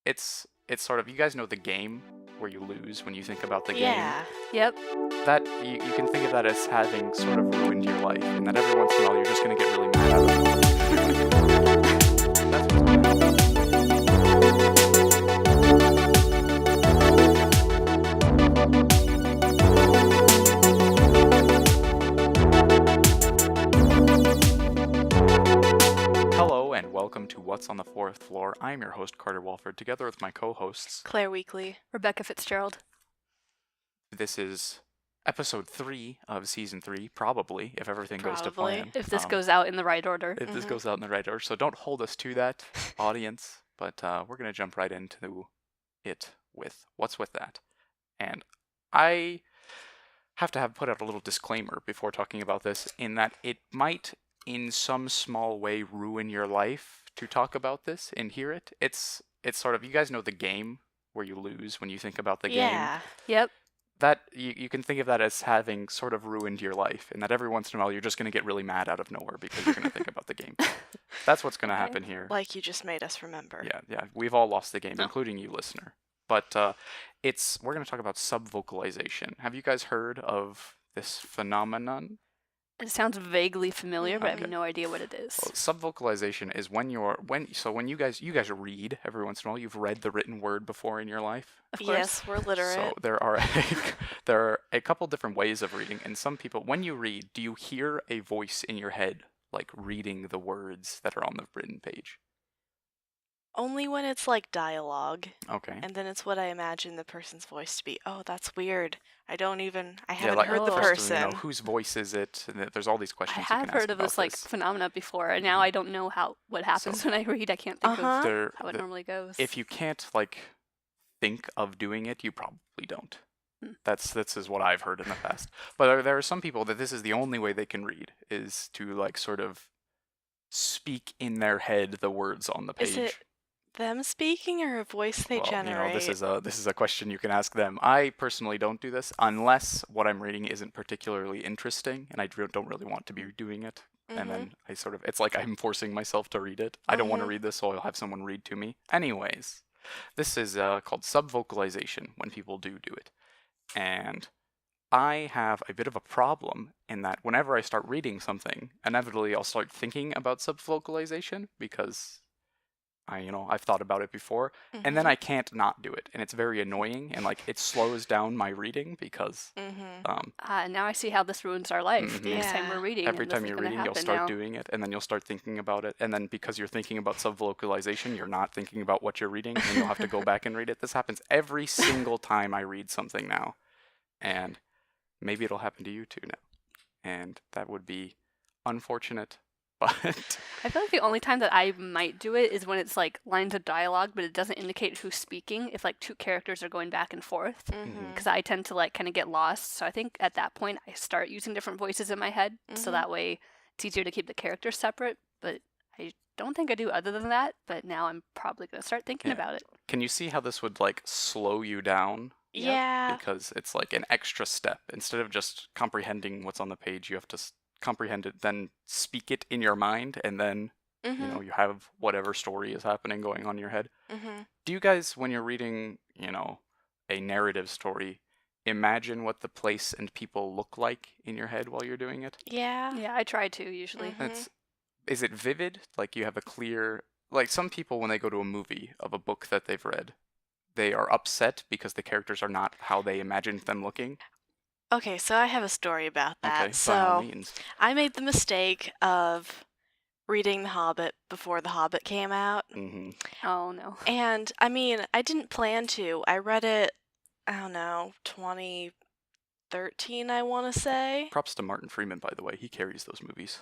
it's sort of, you guys know the game where you lose when you think about the Yeah. Yep. game. That you can think of that as having sort of ruined your life, and that every once in a while you're just gonna get really mad at it. That's what's going on. Hello and welcome to What's on the Fourth Floor. I'm your host Carter Walford, together with my co-hosts Claire Weekly. Rebecca Fitzgerald. This is episode 3 of season 3, probably, if everything goes to Probably. plan. If this goes out in the right order. If this goes out in the right order. So don't hold us to that, audience. But we're going to jump right into it with what's with that. And I have to put out a little disclaimer before talking about this, in that it might, in some small way, ruin your life to talk about this and hear it. It's sort of, you guys know the game where you lose when you think about the game. Yeah. Yep. That you can think of that as having sort of ruined your life, and that every once in a while you're just going to get really mad out of nowhere because you're going to think about the game. That's what's going to happen here. Like you just made us remember. Yeah, we've all lost the game, Oh. including you, listener. But we're going to talk about sub-vocalization. Have you guys heard of this phenomenon? It sounds vaguely familiar, but I Okay. have no idea what it is. Well, sub-vocalization is when you guys read every once in a while. You've read the written word before in your life. Of course. Yes, we're literate. So there are a couple different ways of reading, and some people, when you read, do you hear a voice in your head like reading the words that are on the written page? Only when it's like dialogue, Okay. and then it's what I imagine the person's voice to be. Oh, that's weird. I haven't like heard the oh. person. Whose voice is it? And there's all these I questions. you have can ask heard of about this like phenomena before, and now I don't know what happens when I read. I can't think Uh-huh. of There- how it the- normally goes. If you can't like think of doing it, you probably don't. Hmm. This is what I've heard in the past. But there are some people that this is the only way they can read, is to like sort of speak in their head the words on the page. Is it them speaking or a voice they Well, generate? this is a question you can ask them. I personally don't do this unless what I'm reading isn't particularly interesting, and I don't really want to be doing it. And then it's like I'm forcing myself to read it. I don't want to Mhm. read this, so I'll have someone read to me. Anyways, this is called sub-vocalization when people do it. And I have a bit of a problem in that whenever I start reading something, inevitably I'll start thinking about sub-vocalization because I've thought about it before, and then I can't not do it, and it's very annoying, and like it slows down my reading because now I see how this ruins our life. Mhm. Next time Yeah. we're reading, every and this time is you're gonna reading, you'll happen start now. doing it, and then you'll start thinking about it, and then because you're thinking about sub-vocalization, you're not thinking about what you're reading, and you'll have to go back and read it. This happens every single time I read something now, and maybe it'll happen to you too now, and that would be unfortunate. But I feel like the only time that I might do it is when it's like lines of dialogue, but it doesn't indicate who's speaking. If like two characters are going back and forth, because I tend to like kind of get lost. So I think at that point I start using different voices in my head, so that way it's easier to keep the characters separate. But I don't think I do other than that. But now I'm probably gonna start thinking Yeah. about it. can you see how this would like slow you down? Yeah. Because it's like an extra step. Instead of just comprehending what's on the page, you have to comprehend it, then speak it in your mind, and then you have whatever story is happening going on in your head. Do you guys, when you're reading, a narrative story, imagine what the place and people look like in your head while you're doing it? Yeah. Yeah, I try to usually. Is it vivid? Like you have a clear, like some people when they go to a movie of a book that they've read, they are upset because the characters are not how they imagined them looking. Okay, so I have a story about that. Okay, by all So means. I made the mistake of reading The Hobbit before The Hobbit came out. Mm-hmm. Oh no. And I mean, I didn't plan to. I read it, I don't know, 2013, I want to say. Props to Martin Freeman, by the way. He carries those movies.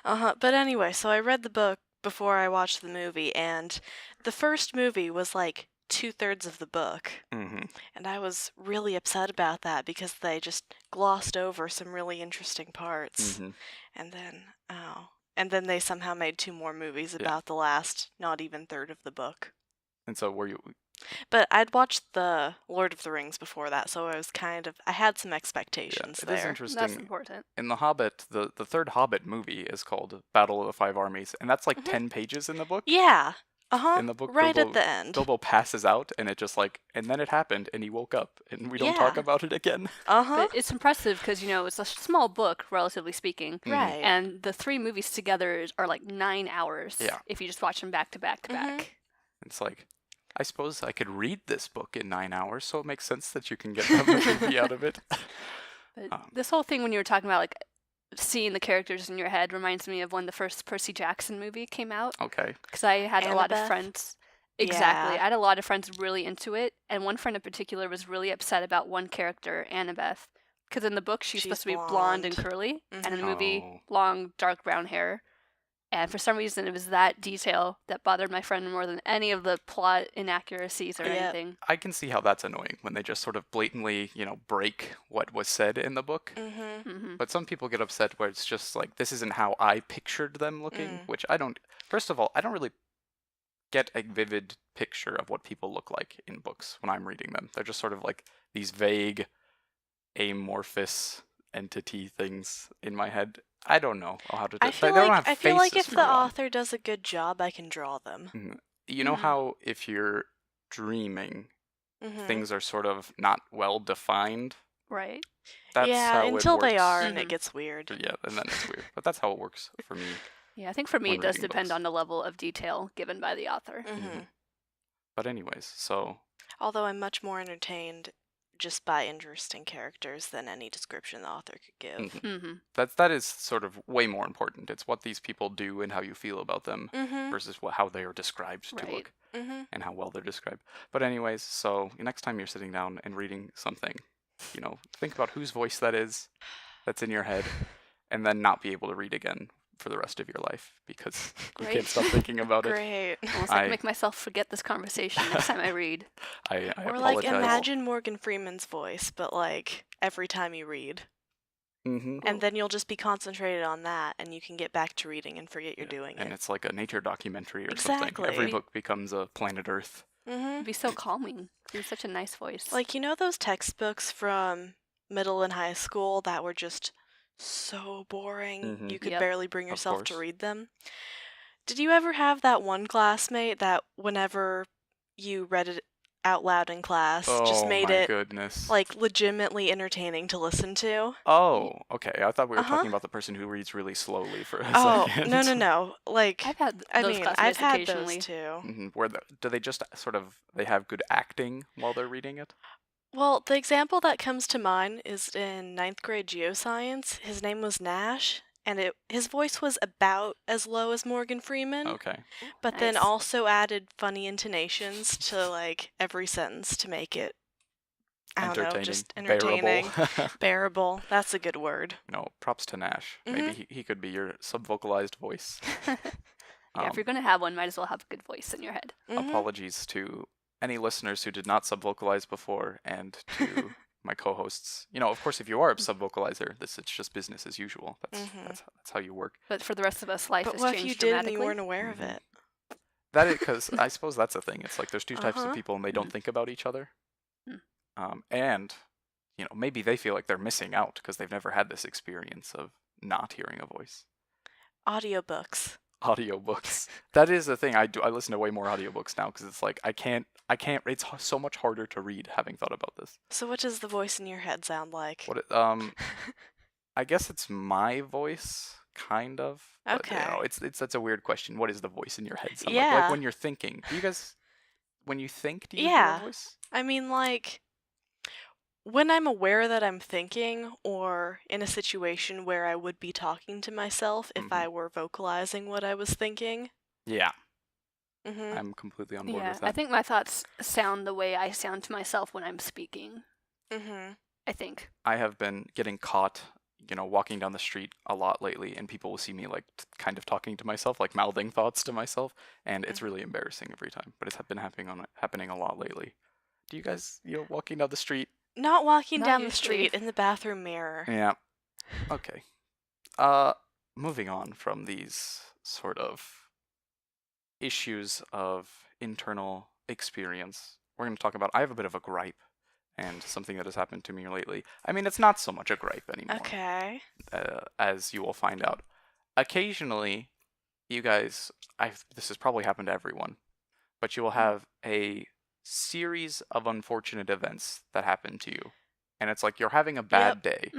But anyway, so I read the book before I watched the movie, and the first movie was like 2/3 of the book. Mm-hmm. And I was really upset about that because they just glossed over some really interesting parts. Mm-hmm. And then they somehow made 2 more movies Yeah. about the last not even third of the book. And so were you? But I'd watched the Lord of the Rings before that, so I had some Yeah, expectations it is there. interesting. That's important. In The Hobbit, the third Hobbit movie is called Battle of the Five Armies, and that's like 10 pages in the book. Yeah. Uh-huh. In the book, Right Bilbo, at the end. Bilbo passes out, and it just like, and then it happened, and he woke up, and we don't talk Yeah. about it again. Uh-huh. But it's impressive because, it's a small book, relatively speaking. Right. And the 3 movies together are like 9 hours Yeah. if you just watch them back to back to back. It's like, I suppose I could read this book in 9 hours, so it makes sense that you can get a movie out of it. But this whole thing when you were talking about like seeing the characters in your head reminds me of when the first Percy Jackson movie came out. Okay. Because I had a lot of Annabeth? friends. Exactly. Yeah. I had a lot of friends really into it, and one friend in particular was really upset about one character, Annabeth, because in the book she's supposed to be blonde and blonde. curly, and in the Mhm. movie Oh. long dark brown hair. And for some reason, it was that detail that bothered my friend more than any of the plot inaccuracies or Yep. anything. I can see how that's annoying when they just sort of blatantly, break what was said in the book. Mm-hmm. Hmm. But some people get upset where it's just like, this isn't how I pictured them looking, which I don't. First of all, I don't really get a vivid picture of what people look like in books when I'm reading them. They're just sort of like these vague, amorphous entity things in my head. I don't know how to do I it. feel They don't like have if faces the for one. author does a good job, I can draw them. You know Mhm. how if you're dreaming, Mm-hmm. things are sort of not well defined? Right. That's yeah, how until it works. they are, and it Mhm. gets weird. Yeah, and then it's weird. But that's how it works for me. Yeah, I think for me When it does reading depend books. on the level of detail given by the author. Mm-hmm. But anyways, so Although I'm much more entertained just by interesting characters than any description the author could give. Hmm. that is sort of way more important. It's what these people do and how you feel about them Mm-hmm. versus how they are described to Right. look Mm-hmm. and how well they're described. But anyways, so next time you're sitting down and reading something, think about whose voice that is that's in your head, and then not be able to read again for the rest of your life because you Great. can't stop thinking about it. Great. Almost like I- make myself forget this conversation next time I read. I Or apologize. like imagine Morgan Freeman's voice, but like every time you read. Mhm. And then you'll just be concentrated on that, and you can get back to reading and forget you're doing And it. it's like a nature documentary or something. Every Exactly. book becomes a planet Earth. Mm-hmm. It'd be so calming. He has such a nice voice. Like, those textbooks from middle and high school that were just so boring, Mhm. you could Yep. barely bring Of yourself to course. read them? Did you ever have that one classmate that whenever you read it out loud in class, just Oh made my it goodness. like legitimately entertaining to listen to? Oh, okay. I thought we were Uh-huh. talking about the person who reads really slowly for a Oh, second. no. Like, I've had I those mean, classmates I've had occasionally. those too. Where do they just sort of they have good acting while they're reading it? Well, the example that comes to mind is in ninth grade geoscience. His name was Nash, and his voice was about as low as Morgan Freeman, Okay. but then Nice. also added funny intonations to like every sentence to make it, I don't know, just entertaining, Bearable. bearable. That's a good word. Props to Nash. Mhm. Maybe he could be your sub-vocalized voice. Yeah, if you're gonna have one, might as well have a good voice in your head. Mhm. Apologies to any listeners who did not sub-vocalize before and to my co-hosts. Of course, if you are a sub-vocalizer, it's just business as usual. That's how you work. But for the rest of us, life But has what if changed you did and dramatically. you weren't aware of Mhm. it? That is because I suppose that's the thing. It's like there's two types of Uh-huh. people and they don't think about each other. Hmm. And maybe they feel like they're missing out because they've never had this experience of not hearing a voice. Audiobooks. Audiobooks. That is the thing. I listen to way more audiobooks now because it's like I can't. It's so much harder to read having thought about this. So what does the voice in your head sound like? I guess it's my voice, kind of. But, Okay. that's a weird question. What is the voice in your head sound like? Yeah. Like when you're thinking. Do you guys, when you think, do you hear Yeah. a voice? I mean, like, when I'm aware that I'm thinking, or in a situation where I would be talking to myself if Mhm. I were vocalizing what I was thinking. Yeah, Mm-hmm. I'm completely on board Yeah, with that. I think my thoughts sound the way I sound to myself when I'm speaking. Mm-hmm. I think. I have been getting caught, walking down the street a lot lately, and people will see me like kind of talking to myself, like mouthing thoughts to myself, and it's really embarrassing every time. But it's been happening a lot lately. Do you guys, walking down the street? Not walking Not down the usually. street in the bathroom mirror. Yeah. Okay. Moving on from these sort of issues of internal experience, we're going to talk about. I have a bit of a gripe and something that has happened to me lately. I mean, it's not so much a gripe anymore. Okay. As you will find out. Occasionally, you guys, this has probably happened to everyone. but you will have a series of unfortunate events that happen to you. And it's like you're having a bad day,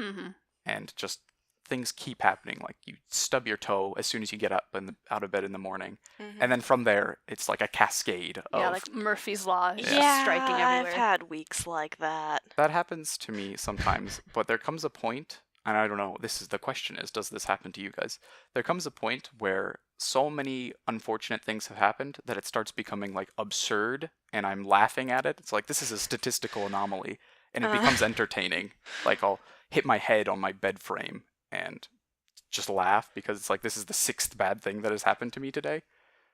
and just things keep happening. Like you stub your toe as soon as you get up out of bed in the morning. And then from there, it's like a cascade of... Yeah, like Murphy's Law is Yeah, just striking everywhere. I've had weeks like that. That happens to me sometimes, but there comes a point, and I don't know, the question is, does this happen to you guys? There comes a point where so many unfortunate things have happened that it starts becoming like absurd, and I'm laughing at it. It's like, this is a statistical anomaly, and it becomes entertaining. Like I'll hit my head on my bed frame and just laugh because it's like, this is the 6th bad thing that has happened to me today.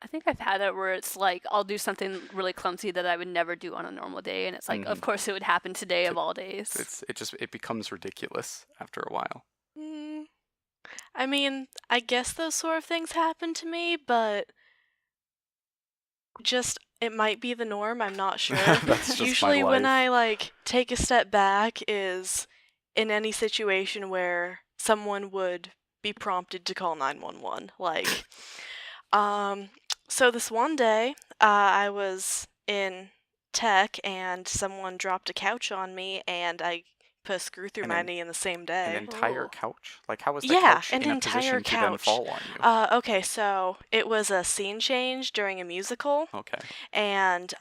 I think I've had it where it's like I'll do something really clumsy that I would never do on a normal day, and it's like, of course it would happen today of all days. It becomes ridiculous after a while. I mean, I guess those sort of things happen to me, but just it might be the norm. I'm not sure. That's just Usually my when life. I like take a step back is in any situation where someone would be prompted to call 911. Like, so this one day, I was in tech and someone dropped a couch on me and I put a screw through my knee in the same day. An entire couch? Like, how was the Yeah, couch an in a entire position to then couch. fall on you? Okay, so it was a scene change during a musical, Okay. and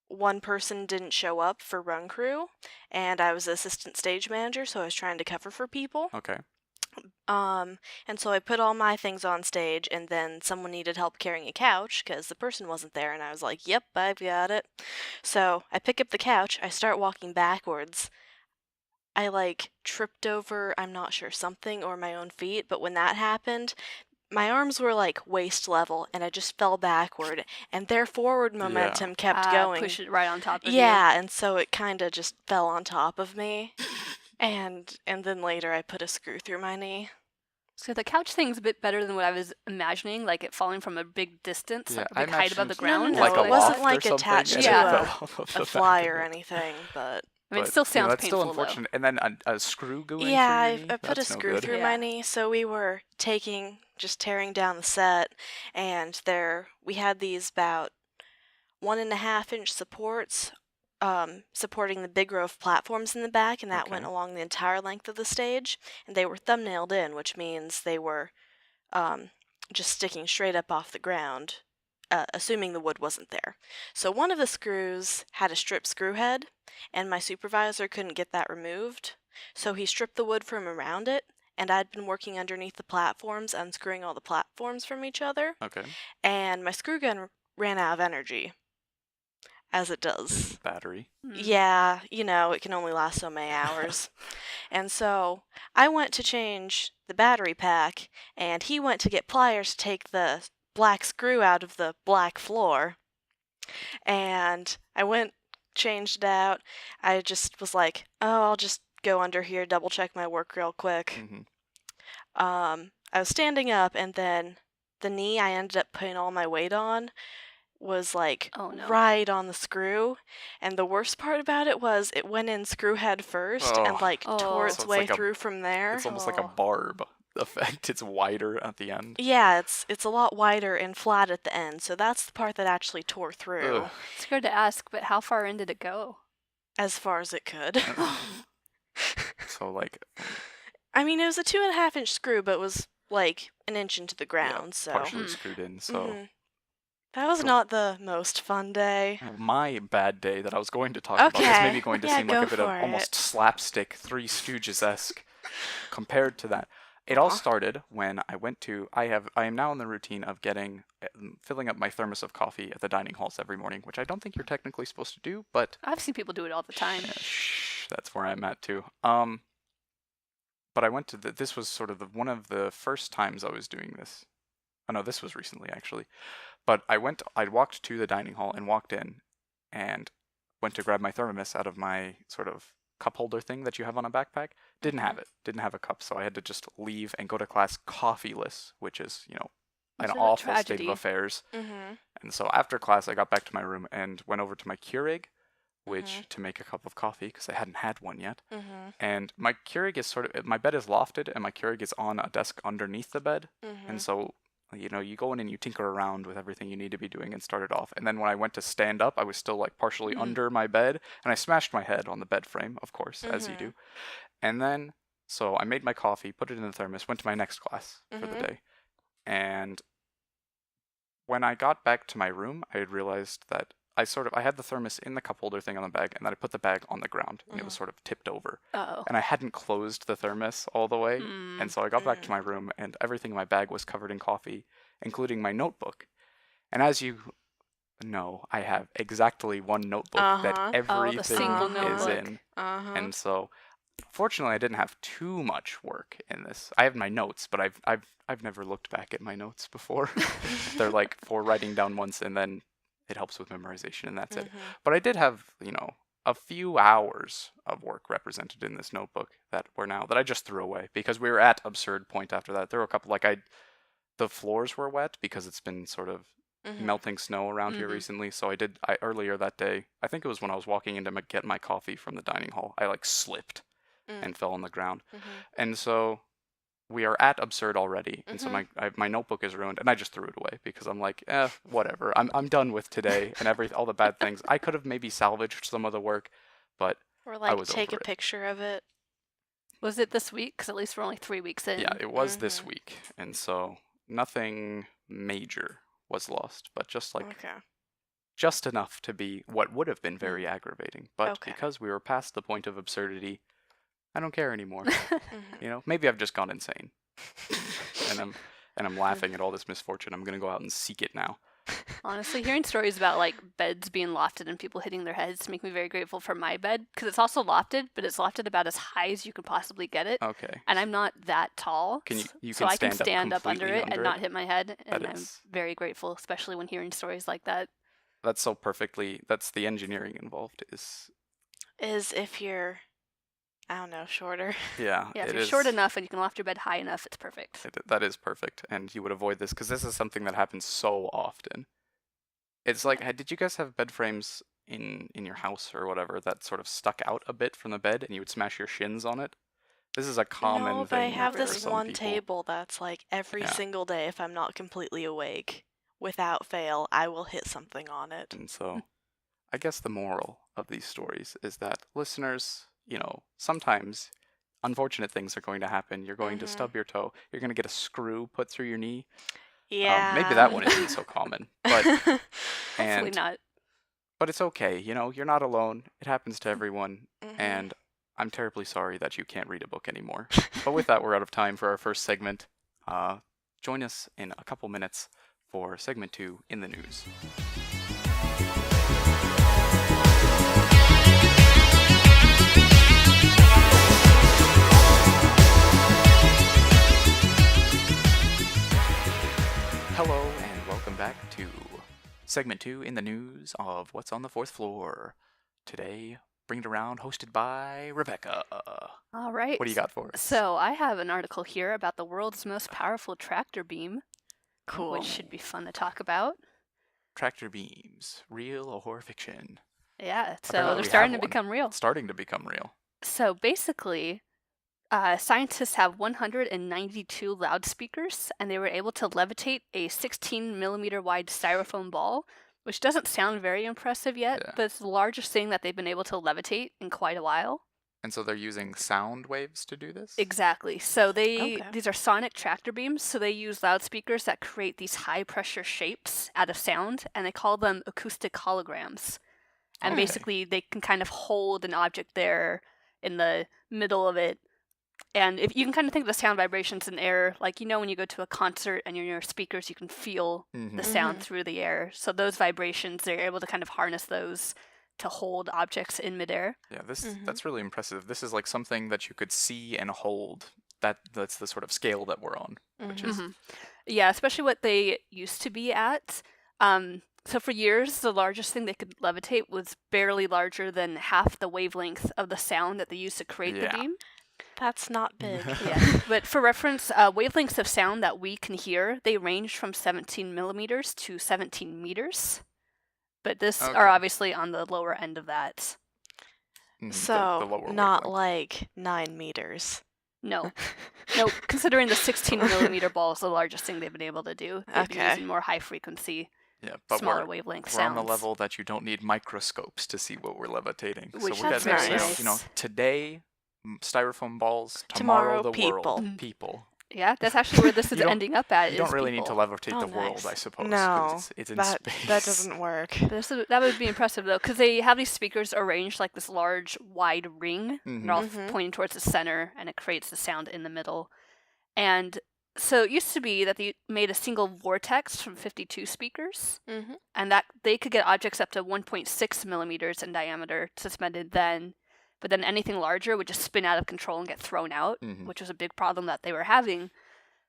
one person didn't show up for run crew, and I was the assistant stage manager, so I was trying to cover for people. Okay. And so I put all my things on stage, and then someone needed help carrying a couch because the person wasn't there, and I was like, yep, I've got it. So I pick up the couch, I start walking backwards. I like tripped over, I'm not sure, something or my own feet, but when that happened, my arms were like waist level and I just fell backward, and their forward momentum kept going. Push it right on top of you. Yeah, and so it kind of just fell on top of me. And then later I put a screw through my knee. So the couch thing's a bit better than what I was imagining, like it falling from a big distance, like a big height above the ground. No, like it a wasn't loft like or attached something, to and it fell off of a the fly back or of it. anything, but I mean, it still sounds that's painful, still unfortunate. And then a screw going through yeah, your knee? I put a That's no screw good. through my knee. So we were tearing down the set, and we had these about 1.5-inch supports supporting the big row of platforms in the back, and that went along the entire length of the stage, and they were thumbnailed in, which means they were just sticking straight up off the ground, assuming the wood wasn't there. So one of the screws had a stripped screw head, and my supervisor couldn't get that removed, so he stripped the wood from around it, and I'd been working underneath the platforms, unscrewing all the platforms from each other, and my screw gun ran out of energy, as it does. Battery. Yeah, it can only last so many hours. And so I went to change the battery pack, and he went to get pliers to take the black screw out of the black floor. And I went, changed it out. I just was like, oh, I'll just go under here, double check my work real quick. I was standing up, and then the knee I ended up putting all my weight on was like right on the screw, and the worst part about it was it went in screw head first and like tore its way through from there. It's almost like a barb effect. It's wider at the end. Yeah, it's a lot wider and flat at the end, so that's the part that actually tore through. It's good to ask, but how far in did it go? As far as it could. So like, I mean, it was a 2.5-inch screw, but it was like an inch into the ground, so partially screwed in. So that was not the most fun day. My bad day that I was going to talk about is maybe going to seem like a bit of almost slapstick, Three Stooges-esque compared to that. It all started when I went to, I am now in the routine of filling up my thermos of coffee at the dining halls every morning, which I don't think you're technically supposed to do, but... I've seen people do it all the time. Yeah, that's where I'm at too. But I went to this was sort of one of the first times I was doing this. Oh no, this was recently actually. But I walked to the dining hall and walked in and went to grab my thermos out of my sort of cup holder thing that you have on a backpack. Didn't have it. Didn't have a cup, so I had to just leave and go to class coffeeless, which is, an awful state of affairs. And so after class, I got back to my room and went over to my Keurig, to make a cup of coffee because I hadn't had one yet. And my Keurig is my bed is lofted and my Keurig is on a desk underneath the bed. And so you know, you go in and you tinker around with everything you need to be doing and start it off. And then when I went to stand up, I was still like partially under my bed, and I smashed my head on the bed frame, of course, as you do. And then, so I made my coffee, put it in the thermos, went to my next class for the day. And when I got back to my room, I had realized that I had the thermos in the cup holder thing on the bag, and then I put the bag on the ground, and it was sort of tipped over. Oh. And I hadn't closed the thermos all the way, and so I got back to my room, and everything in my bag was covered in coffee, including my notebook. And as you know, I have exactly one notebook that everything is in. And so, fortunately, I didn't have too much work in this. I have my notes, but I've never looked back at my notes before. They're like for writing down once, and then it helps with memorization, and that's it. But I did have, you know, a few hours of work represented in this notebook that I just threw away because we were at absurd point after that. There were a couple, like the floors were wet because it's been sort of melting snow around here recently. So I earlier that day, I think it was when I was walking in to get my coffee from the dining hall, I like slipped and fell on the ground. And so we are at absurd already, and so my notebook is ruined, and I just threw it away because I'm like, whatever. I'm done with today and all the bad things. I could have maybe salvaged some of the work, but or I was take over a picture of it. Was it this week? Because at least we're only 3 weeks in. Yeah, it was this week, and so nothing major was lost, but just like just enough to be what would have been very aggravating. But because we were past the point of absurdity, I don't care anymore. You know, maybe I've just gone insane, and I'm laughing at all this misfortune. I'm gonna go out and seek it now. Honestly, hearing stories about like beds being lofted and people hitting their heads make me very grateful for my bed because it's also lofted, but it's lofted about as high as you could possibly get it. Okay. And I'm not that tall, so I can stand up under it and not hit my head, and I'm very grateful, especially when hearing stories like that. That's so perfectly. That's the engineering involved. Is if you're, I don't know, shorter. Yeah. Yeah, if you're short enough and you can loft your bed high enough, it's perfect. That is perfect, and you would avoid this because this is something that happens so often. It's like, did you guys have bed frames in your house or whatever that sort of stuck out a bit from the bed, and you would smash your shins on it? This is a common thing. No, but I have for this some one people. table that's like every single day, if I'm not completely awake, without fail, I will hit something on it. And so, I guess the moral of these stories is that listeners, you know, sometimes unfortunate things are going to happen. You're going to stub your toe. You're going to get a screw put through your knee. Yeah. Maybe that one isn't so common, but Hopefully not. But it's okay. You know, you're not alone. It happens to everyone, and I'm terribly sorry that you can't read a book anymore. But with that, we're out of time for our first segment. Join us in a couple minutes for segment 2 in the news. Hello and welcome back to segment 2 in the news of What's on the Fourth Floor. Today, Bring It Around, hosted by Rebecca. All right. What do you got for us? So I have an article here about the world's most powerful tractor beam. Cool. Which should be fun to talk about. Tractor beams, real or fiction? Yeah, so Apparently they're we starting to have one. become real. Starting to become real. So basically, scientists have 192 loudspeakers, and they were able to levitate a 16 millimeter wide styrofoam ball, which doesn't sound very impressive yet, but it's the largest thing that they've been able to levitate in quite a while. And so they're using sound waves to do this? Exactly. So these are sonic tractor beams, so they use loudspeakers that create these high pressure shapes out of sound, and they call them acoustic holograms. And basically they can kind of hold an object there in the middle of it. And if you can kind of think of the sound vibrations in air, like, you know, when you go to a concert and you're near speakers, you can feel the sound through the air. So those vibrations, they're able to kind of harness those to hold objects in midair. Yeah, that's really impressive. This is like something that you could see and hold. That's the sort of scale that we're on, which is yeah, especially what they used to be at. So for years, the largest thing they could levitate was barely larger than half the wavelength of the sound that they used to create the beam. That's not big. Yeah. But for reference, wavelengths of sound that we can hear, they range from 17 millimeters to 17 meters. But this are obviously on the lower end of that. So, the lower not wavelength. like 9 meters. No. No, considering the 16 millimeter ball is the largest thing they've been able to do. They've been Okay. using more high frequency, Yeah, but smaller wavelength we're on sounds. the level that you don't need microscopes to see what we're levitating. Which so we're that's getting nice. you know, today styrofoam balls, Tomorrow, the people. world, people. Yeah, that's actually where this is You don't- ending up at. You don't is really need to people. levitate Oh, the world, nice. I suppose. 'cause No, it's in that space. that doesn't work. That would be impressive though, because they have these speakers arranged like this large, wide ring, and they're all Mhm. pointing towards the center, and it creates the sound in the middle. And so it used to be that they made a single vortex from 52 speakers, Mm-hmm. and that they could get objects up to 1.6 millimeters in diameter suspended then. But then anything larger would just spin out of control and get thrown out, which was a big problem that they were having.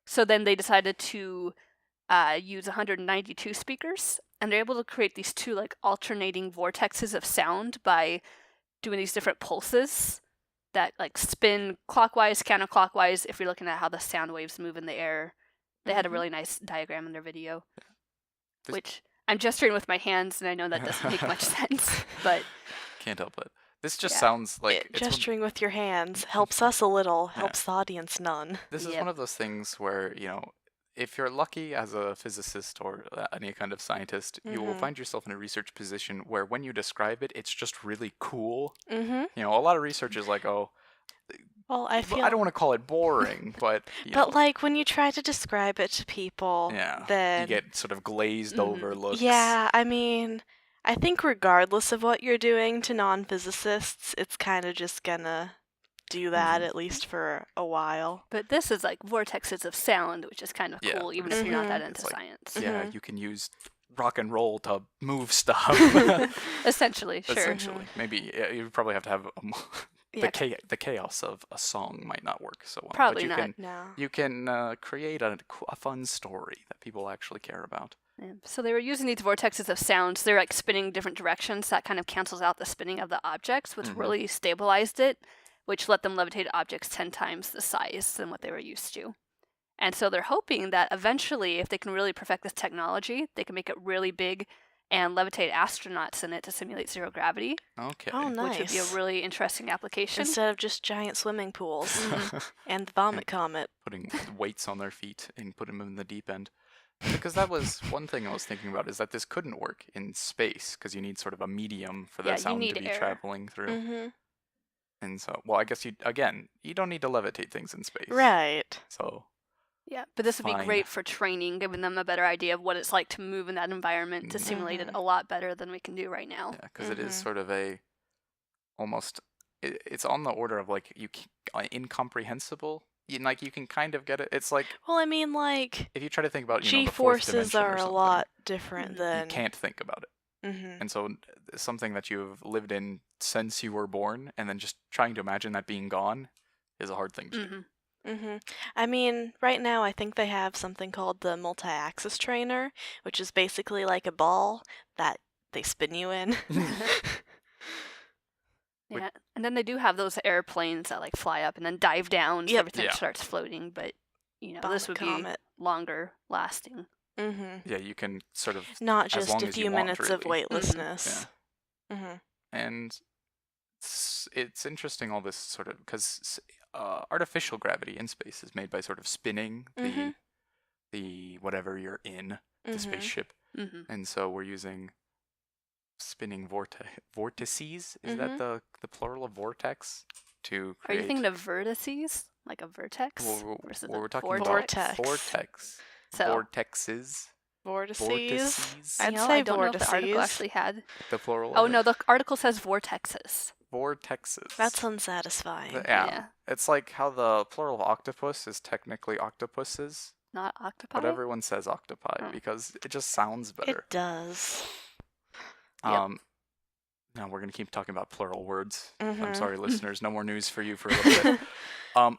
So then they decided to use 192 speakers, and they're able to create these two like alternating vortexes of sound by doing these different pulses that like spin clockwise, counterclockwise. If you're looking at how the sound waves move in the air, they had a really nice diagram in their video, which I'm gesturing with my hands, and I know that doesn't make much sense, but Can't help it. This just Yeah. sounds like it's Gesturing with your hands helps us a little, helps the audience none. this is Yep. one of those things where, you know, if you're lucky as a physicist or any kind of scientist, you will Mhm. find yourself in a research position where when you describe it, it's just really cool. Mm-hmm. You know, a lot of research is like, oh, Well, I feel. I don't want to call it boring, but you But know, like when you try to describe it to people, yeah, then you get sort of glazed Mhm. over looks. yeah, I mean, I think regardless of what you're doing to non-physicists, it's kind of just gonna do that at least for a while. But this is like vortexes of sound, which is kind of Yeah, cool, even it's- if you're not Mhm. that into it's like- science. Yeah, Mhm. you can use rock and roll to move stuff. Essentially, sure. Essentially, maybe you probably have to have Yeah, the chaos of a song might not work so well. Probably but not. you can create a fun story that people actually care about. yeah. So they were using these vortexes of sounds. They're like spinning different directions. That kind of cancels out the spinning of the objects, which Mhm. really stabilized it, which let them levitate objects 10 times the size than what they were used to. And so they're hoping that eventually, if they can really perfect this technology, they can make it really big and levitate astronauts in it to simulate zero gravity, Okay. Oh, which would be a nice. really interesting application. Instead of just giant swimming pools and the vomit comet. Putting weights on their feet and put them in the deep end. Because that was one thing I was thinking about, is that this couldn't work in space because you need sort of a medium for the Yeah, you sound need to be air. traveling through. Mm-hmm. And so, well, I guess you don't need to levitate things in space. Right. So, Yeah, but this would be Fine. great for training, giving them a better idea of what it's like to move in that environment to simulate it Mhm. a lot better than we can do right now. yeah, because it is Mhm. sort of almost, it's on the order of like incomprehensible. Like you can kind of get it. It's like Well, I mean, like, if you try to think about, the fourth G-forces dimension or are a something, lot different you than. can't think about it. Mm-hmm. And so something that you've lived in since you were born, and then just trying to imagine that being gone is a hard thing to do. hmm Mm-hmm. I mean, right now I think they have something called the multi-axis trainer, which is basically like a ball that they spin you in. Yeah, and then they do have those airplanes that like fly up and then dive down, so Yep. everything Yeah. starts floating. But this Vomit would comet. be longer lasting. Mm-hmm. Yeah, you can sort of, Not as just long a as you few want, minutes of really. weightlessness. Mm-hmm. And it's interesting all this sort of, because artificial gravity in space is made by sort of spinning Mhm. the whatever you're in, the Mhm. spaceship, hmm and so we're using spinning vortices. Is that Mhm. the plural of vortex? To Are you create. thinking of vertices, like a vertex? Well, versus we're a talking vortex? about vortex. So, Vortexes. Vortices. I'd you know, say I don't know if the article vortices. actually had. The plural. Oh of no, it. the article says vortexes. Vortexes. That's unsatisfying. Yeah. Yeah. It's like how the plural of octopus is technically octopuses, Not octopi. but everyone says octopi Oh. because it just sounds better. It does. Yep. Now we're gonna keep talking about plural words. I'm Mhm. sorry, listeners. No more news for you for a little bit.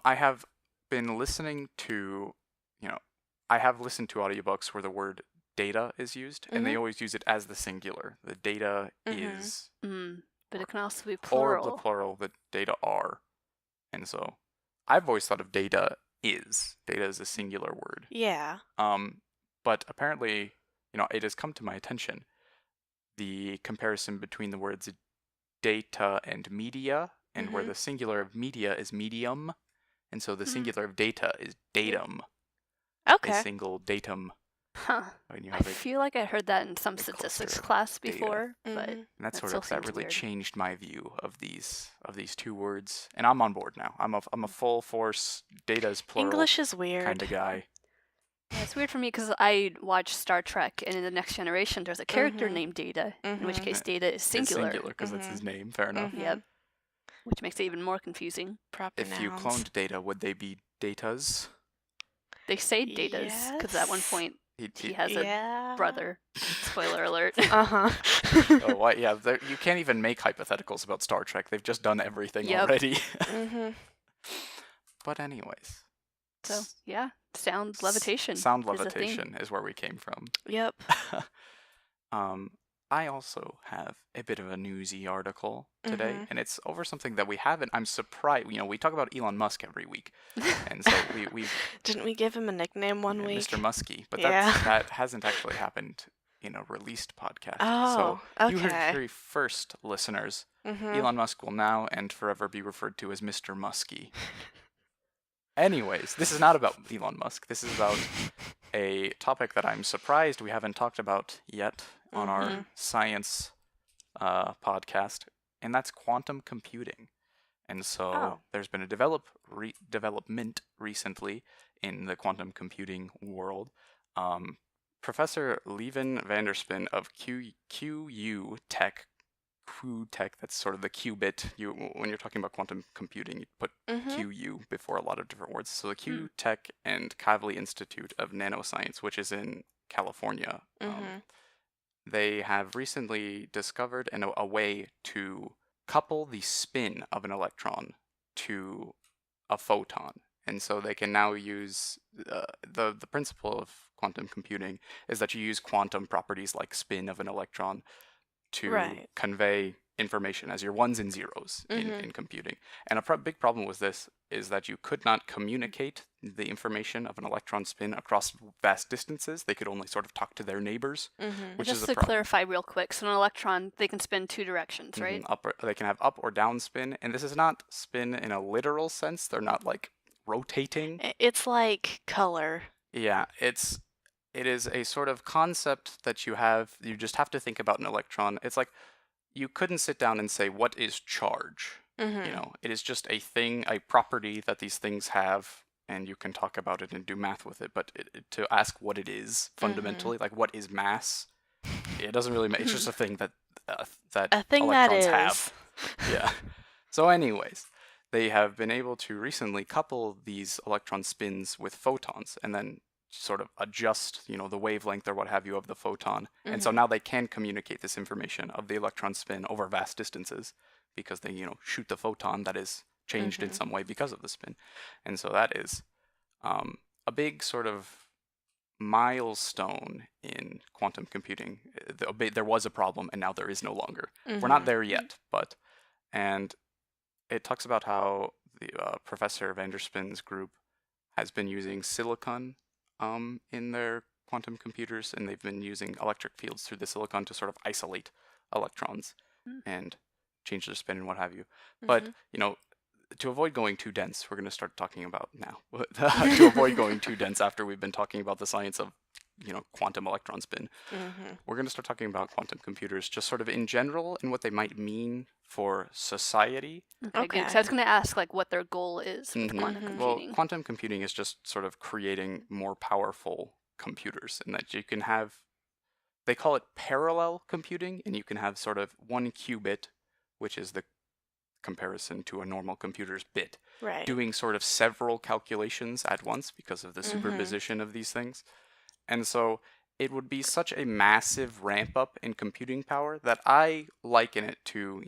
I have been listening to, I have listened to audiobooks where the word data is used, and they always use it as the singular. The data Mhm. is, But it can also be or plural. the plural, the data are. And so I've always thought of data is. Data is a singular word. Yeah. But apparently, it has come to my attention the comparison between the words data and media, and where Mhm. the singular of media is medium, And so the singular of data is datum. Okay. A single datum. Huh. When you I have feel like I heard that in some a statistics cluster of class data. before, but and that that sort still of that seems really weird. changed my view of these two words. And I'm on board now. I'm a full force data is plural English is weird. kind of guy. Yeah, it's weird for me because I watch Star Trek, and in The Next Generation, there's a character named Data, in which case Data is It's singular. singular because that's his name. Fair enough. Yep. Which makes it even more confusing. Proper If you nouns. cloned Data, would they be datas? They say Datas because at one Yes. point He he has a Yeah. brother. Spoiler alert. Uh-huh. Oh, what? Yeah, you can't even make hypotheticals about Star Trek. They've just done everything Yep. already. Mm-hmm. But anyways. So yeah, sound levitation. Sound is a thing. levitation is where we came from. Yep. I also have a bit of a newsy article today, Mhm. and it's over something that we haven't. I'm surprised. We talk about Elon Musk every week, and so we've Didn't we give him a nickname one week? Mr. Muskie, but Yeah. that hasn't actually happened in a released podcast. Oh, so you heard okay. very first, listeners. Mhm. Elon Musk will now and forever be referred to as Mr. Muskie. Anyways, this is not about Elon Musk. This is about a topic that I'm surprised we haven't talked about yet on our science podcast, and that's quantum computing. And so there's been a development recently in the quantum computing world. Professor Levin Vanderspin of QU Tech, that's sort of the qubit. When you're talking about quantum computing, you put QU before a lot of different words. So the Q Tech and Kavli Institute of Nanoscience, which is in California, they have recently discovered a way to couple the spin of an electron to a photon. And so they can now use the principle of quantum computing is that you use quantum properties like spin of an electron to convey information as your ones and zeros in computing. And a big problem with this is that you could not communicate the information of an electron spin across vast distances. They could only sort of talk to their neighbors, which Just is to a problem. clarify real quick, so an electron, they can spin two directions, right? They can have up or down spin, and this is not spin in a literal sense. They're not like rotating. It's like color. Yeah, it is a sort of concept that you just have to think about an electron. It's like you couldn't sit down and say, what is charge? It is just a thing, a property that these things have, and you can talk about it and do math with it. But to ask what it is fundamentally, like what is mass, it doesn't really matter. It's just a thing that A thing electrons that have. is. Yeah. So anyways, they have been able to recently couple these electron spins with photons and then sort of adjust, the wavelength or what have you of the photon. And so now they can communicate this information of the electron spin over vast distances because they, shoot the photon that is changed in some way because of the spin. And so that is a big sort of milestone in quantum computing. There was a problem and now there is no longer. We're not there yet, and it talks about how the Professor Vanderspin's group has been using silicon in their quantum computers, and they've been using electric fields through the silicon to sort of isolate electrons and change their spin and what have you. But, to avoid going too dense, we're going to start talking about now. To avoid going too dense after we've been talking about the science of, quantum electron spin, we're going to start talking about quantum computers just sort of in general and what they might mean for society. Okay, good. 'Cause I was going to ask like what their goal is with quantum Well, computing. quantum computing is just sort of creating more powerful computers, and that you can have, they call it parallel computing, and you can have sort of one qubit, which is the comparison to a normal computer's bit, Right. doing sort of several calculations at once because of the superposition of these things. And so it would be such a massive ramp up in computing power that I liken it to,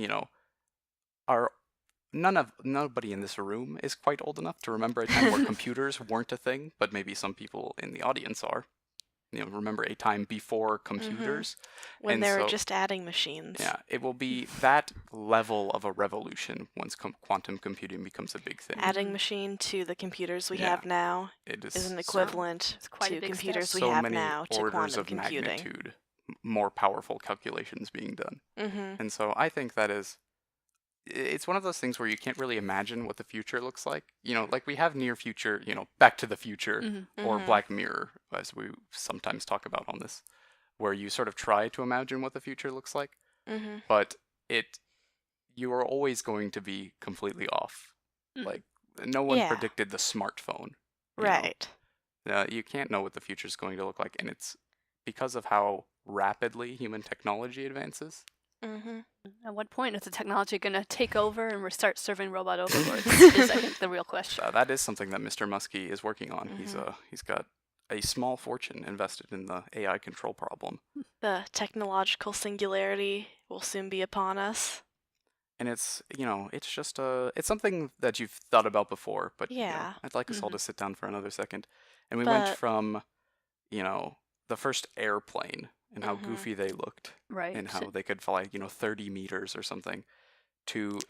nobody in this room is quite old enough to remember a time where computers weren't a thing, but maybe some people in the audience are. Remember a time before computers. When And they were so- just adding machines. Yeah, it will be that level of a revolution once quantum computing becomes a big thing. Adding machine to the computers we Yeah. have now It is an so- equivalent It's quite a to big computers step. we so have many now to orders quantum of computing. magnitude more powerful calculations being done. Mm-hmm. And so I think that is it's one of those things where you can't really imagine what the future looks like. You know, like we have near future, you know, Back to the Future or Mhm. Black Mirror, as we sometimes talk about on this, where you sort of try to imagine what the future looks like, Mhm. but you are always going to be completely off. Mhm. Like no one Yeah. predicted the smartphone. You know? Right. You can't know what the future is going to look like, and it's because of how rapidly human technology advances. Mhm. At what point is the technology going to take over and we start serving robot overlords? Is I think the real question. That is something that Mr. Muskie is working on. Mhm. He's got a small fortune invested in the AI control problem, The technological singularity will soon be upon us. and it's it's just it's something that you've thought about before, but Yeah. I'd like us all Mhm. to sit down for another second, and we went But from the first airplane and how Mhm. goofy they looked Right. and how they could fly 30 meters or something to it's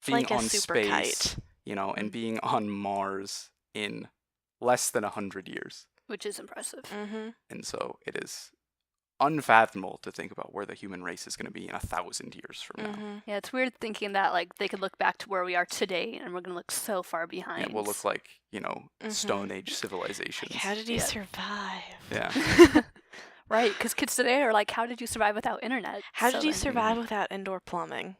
being like a on super space, kite. and Mm. being on Mars in less than 100 years. Which is impressive. Mhm. And so it is unfathomable to think about where the human race is going to be in 1,000 years from now. Mhm. Yeah, it's weird thinking that like they could look back to where we are today and we're going to look so far behind. Yeah, we'll look like, Mhm. Stone Age Like, civilizations. how did you Yeah. survive? Yeah. Right, because kids today are like, how did you survive without internet? How So did you then- survive without indoor plumbing?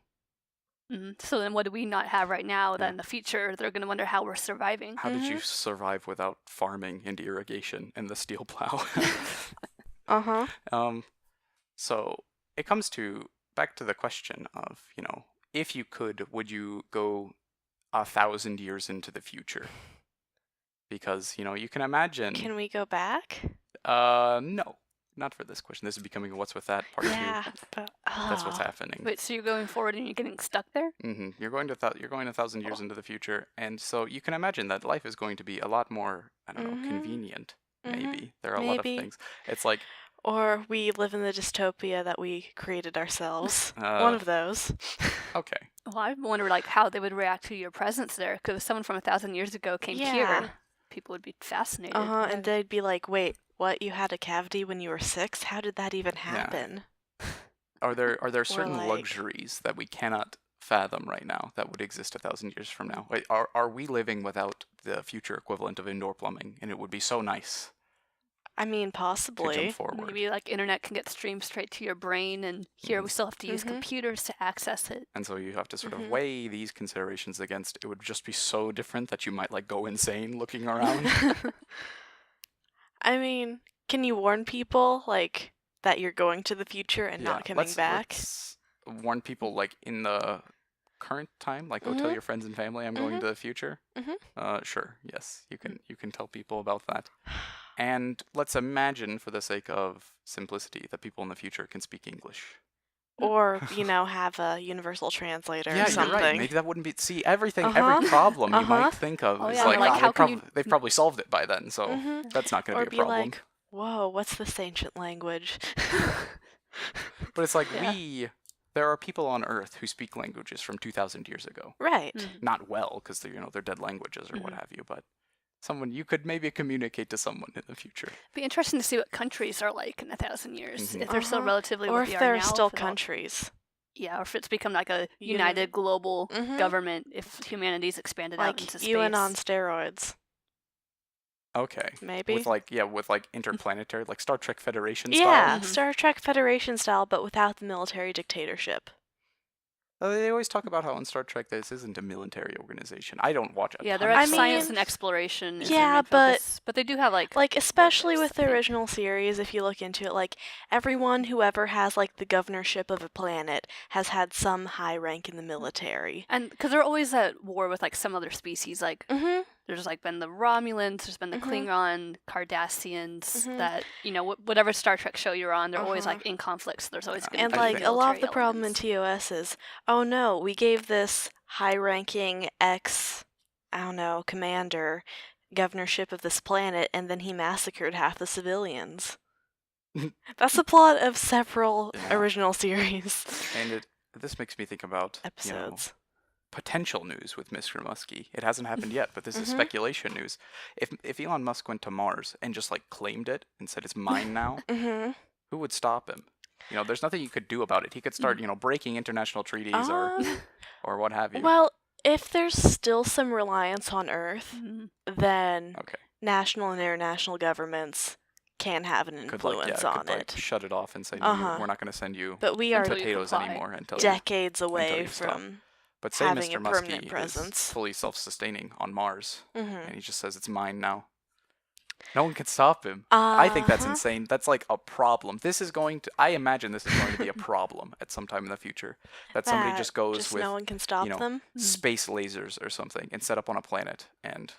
So then what do we not have right now that Yeah. in the future they're going to wonder how we're surviving? How did you survive without farming and irrigation and the steel plow? Uh-huh. So it comes back to the question of, if you could, would you go 1,000 years into the future? Because, you can imagine. Can we go back? No, not for this question. This is becoming a What's With That part Yeah, 2. but That's what's happening. Wait, so you're going forward and you're getting stuck there? You're going 1,000 years into the future, and so you can imagine that life is going to be a lot more, I don't know, convenient. Maybe there are a lot of Maybe. things. It's like Or we live in the dystopia that we created ourselves. One of those. okay. Well, I wonder like how they would react to your presence there. Because if someone from 1,000 years ago came Yeah. here, people would be fascinated. Uh-huh, and they'd be like, wait, what, you had a cavity when you were 6? How did that even happen? Are there certain like- luxuries that we cannot fathom right now that would exist 1,000 years from now? Wait, are we living without the future equivalent of indoor plumbing, and it would be so nice I mean, to possibly. jump forward? Maybe like internet can get streamed straight to your brain, and here we still have to use Mhm. computers to access it. And so you have to sort of Mhm. weigh these considerations against. It would just be so different that you might like go insane looking around. I mean, can you warn people, like, that you're going to the future and not coming back? Let's warn people like in the current time, like go tell Mhm. your friends and family I'm going Mhm. to the future. Mhm. Sure, yes, you can tell people about that. And let's imagine, for the sake of simplicity, that people in the future can speak English. Or, have a universal translator Yeah, or something. you're right. Maybe that wouldn't be. See, every Uh-huh. problem you Uh-huh. might think of Oh, is yeah, like, like, how can you- they've probably solved it by then, so Mhm. that's not going Or to be be a problem. like, whoa, what's this ancient language? But it's like Yeah. there are people on Earth who speak languages from 2,000 years ago. Right. Not well, because they're dead languages or what have you, but you could maybe communicate to someone in the future. Be interesting to see what countries are like in 1,000 years. If they're still Uh-huh. relatively Or what if they there are are now, still if it all- countries. Yeah, or if it's become like a Uni- united global Mhm. government, if humanity's expanded out Like into space. UN on steroids. Okay. Maybe. With interplanetary, like Star Trek Federation Yeah, Mhm. Star Trek Federation style, but without the military dictatorship. style. They always talk about how in Star Trek this isn't a military organization. I don't watch it. Yeah, they're I at science mean- and exploration. is Yeah, their main but- focus, they do have like Especially with the I think. original series, if you look into it, everyone who ever has, the governorship of a planet has had some high rank in the military. and because they're always at war with like some other species. Like Mm-hmm. there's been the Romulans, there's been the Mhm. Klingon, Cardassians. Mhm. That whatever Star Trek show you're on, they're always Uh-huh. in conflict. So there's always Yeah. going And, to be a lot of the military problem in elements. TOS is, oh no, we gave this high-ranking commander governorship of this planet, and then he massacred half the civilians. That's the plot of several Yeah. original series And this makes me think about episodes. potential news with Mr. Muskie. It hasn't happened yet, but this is Mhm. speculation news. If Elon Musk went to Mars and just claimed it and said it's mine now, Mm-hmm. who would stop him? There's nothing you could do about it. He could start, breaking international treaties or or what have you. Well, if there's still some reliance on Earth, then Okay. national and international governments can have an influence on could, it. shut it off and say, no, Uh-huh. we're not going to send you But we are Until you potatoes comply. anymore until decades until away you stop. from But say having Mr. a permanent Muskie is presence. fully self-sustaining on Mars, Mhm. and he just says it's mine now. No one can stop him. I think that's Uh-huh. insane. That's like a problem. I imagine this is going to be a problem at some time in the future. That somebody That just goes just with, no one can stop them. space lasers or something and set up on a planet, and,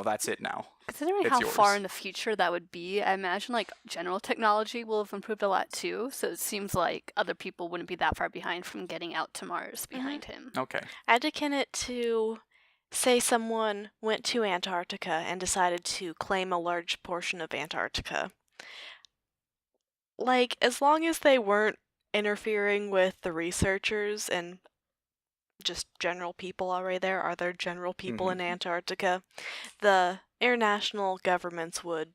that's it now. Considering It's how far yours. in the future that would be, I imagine like general technology will have improved a lot too. So it seems like other people wouldn't be that far behind from getting out to Mars behind him. Okay. I had to akin it to, say someone went to Antarctica and decided to claim a large portion of Antarctica. Like, as long as they weren't interfering with the researchers and just general people already there, are there general people in Antarctica? The international governments would